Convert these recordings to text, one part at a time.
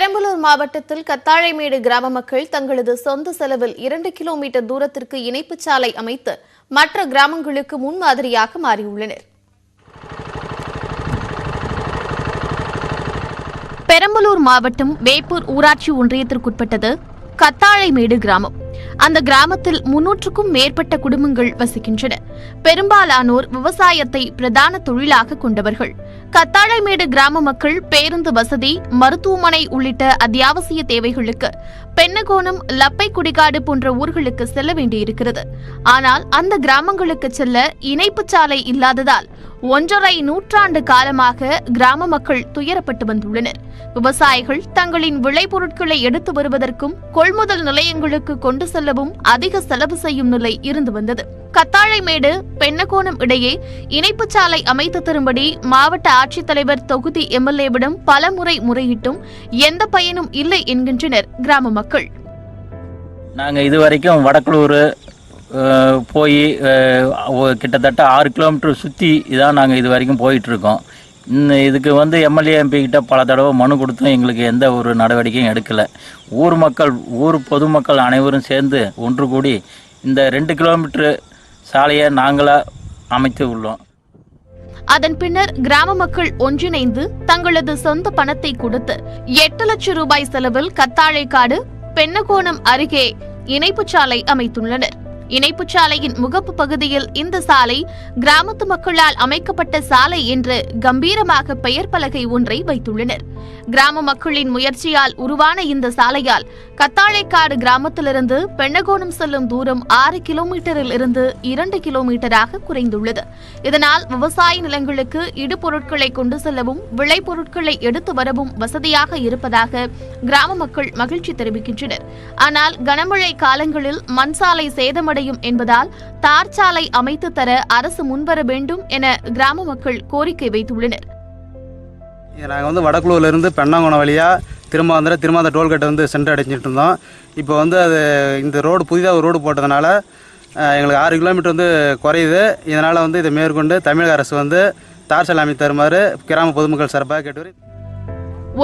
பெரம்பலூர் மாவட்டத்தில் கத்தாழைமேடு கிராம மக்கள் தங்களது சொந்த செலவில் 2 கிலோமீட்டர் தூரத்திற்கு இணைப்புச் சாலை அமைத்து மற்ற கிராமங்களுக்கு முன்மாதிரியாக மாறியுள்ளனர். பெரம்பலூர் மாவட்டம் வேப்பூர் ஊராட்சி ஒன்றியத்திற்குட்பட்டது கத்தாழைமேடு கிராமம். அந்த கிராமத்தில் 300க்கும் மேற்பட்ட குடும்பங்கள் வசிக்கின்றன. பெரும்பாலானோர் விவசாயத்தை பிரதான தொழிலாக கொண்டவர்கள். கத்தாழைமேடு கிராம மக்கள் பேருந்து வசதி, மருத்துவமனை உள்ளிட்ட அத்தியாவசிய தேவைகளுக்கு பென்னகோணம், லப்பை குடிகாடு போன்ற ஊர்களுக்கு செல்ல வேண்டியிருக்கிறது. ஆனால் அந்த கிராமங்களுக்கு செல்ல இணைப்புச் சாலை இல்லாததால் 1.5 நூற்றாண்டு காலமாக கிராம மக்கள் துயரப்பட்டு வந்துள்ளனர். விவசாயிகள் தங்களின் விளைபொருட்களை எடுத்து வருவதற்கும் கொள்முதல் நிலையங்களுக்கு கொண்டு செல்லவும் அதிக செலவு செய்யும் நிலை இருந்து வந்தது. கத்தாழைமேடு, பென்னகோணம் இடையே இணைப்புச் சாலை அமைத்து தரும்படி மாவட்ட ஆட்சித்தலைவர் தொகுதி எம்எல்ஏவிடம் பலமுறை முறையிட்டும் எந்த பயனும் இல்லை என்கின்றனர் கிராம மக்கள். நாங்கள் இதுவரைக்கும் வடக்குளூர் போய் கிட்டத்தட்ட 6 கிலோமீட்டர் சுற்றி இதான் நாங்கள் இது வரைக்கும் போயிட்டுருக்கோம். இதுக்கு எம்எல்ஏ எம்பி கிட்ட பல தடவை மனு கொடுத்தும் எங்களுக்கு எந்த ஒரு நடவடிக்கையும் எடுக்கலை. ஊர் பொதுமக்கள் அனைவரும் சேர்ந்து ஒன்று கூடி இந்த 2 கிலோமீட்டர் சாலையை நாங்களாக அமைத்து உள்ளோம். அதன் பின்னர் கிராம மக்கள் ஒன்றிணைந்து தங்களது சொந்த பணத்தை கொடுத்து 8 லட்சம் ரூபாய் செலவில் கத்தாழைக்காடு, பென்னகோணம் அருகே இணைப்புச் சாலை அமைத்துள்ளனர். இணைப்புச் சாலையின் முகப்பு பகுதியில் இந்த சாலை கிராமத்து மக்களால் அமைக்கப்பட்ட சாலை என்று கம்பீரமாக பெயர் பலகை ஒன்றை வைத்துள்ளனர். கிராம மக்களின் முயற்சியால் உருவான இந்த சாலையால் கத்தாழைக்காடு கிராமத்திலிருந்து பென்னகோணம் செல்லும் தூரம் 6 கிலோமீட்டரில் இருந்து 2 கிலோமீட்டராக குறைந்துள்ளது. இதனால் விவசாய நிலங்களுக்கு இடுபொருட்களை கொண்டு செல்லவும் விளைபொருட்களை எடுத்து வரவும் வசதியாக இருப்பதாக கிராம மக்கள் மகிழ்ச்சி தெரிவிக்கின்றனர். ஆனால் கனமழை காலங்களில் மண் சாலை சேதமடையும் என்பதால் தார் சாலை அமைத்து தர அரசு முன்வர வேண்டும் என கிராம மக்கள் கோரிக்கை வைத்துள்ளனர். நாங்கள் வடக்குளூர்லேருந்து பென்னகோணம் வழியாக திரும்ப அந்த டோல்கேட்டை சென்று அடைஞ்சிட்டு இருந்தோம். இப்போ அது இந்த ரோடு புதிதாக ஒரு ரோடு போட்டதுனால எங்களுக்கு 6 கிலோமீட்டர் குறையுது. இதனால் இதை மேற்கொண்டு தமிழக அரசு தார் சாலை அமைத்து தருமாறு கிராம பொதுமக்கள் சார்பாக கேட்டு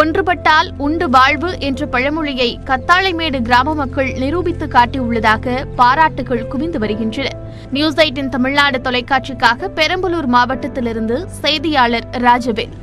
ஒன்றுபட்டால் உண்டு வாழ்வு என்ற பழமொழியை கத்தாழைமேடு கிராம மக்கள் நிரூபித்து காட்டியுள்ளதாக பாராட்டுகள் குவிந்து வருகின்றன. நியூஸ் 18 தமிழ்நாடு தொலைக்காட்சிக்காக பெரம்பலூர் மாவட்டத்திலிருந்து செய்தியாளர் ராஜவேல்.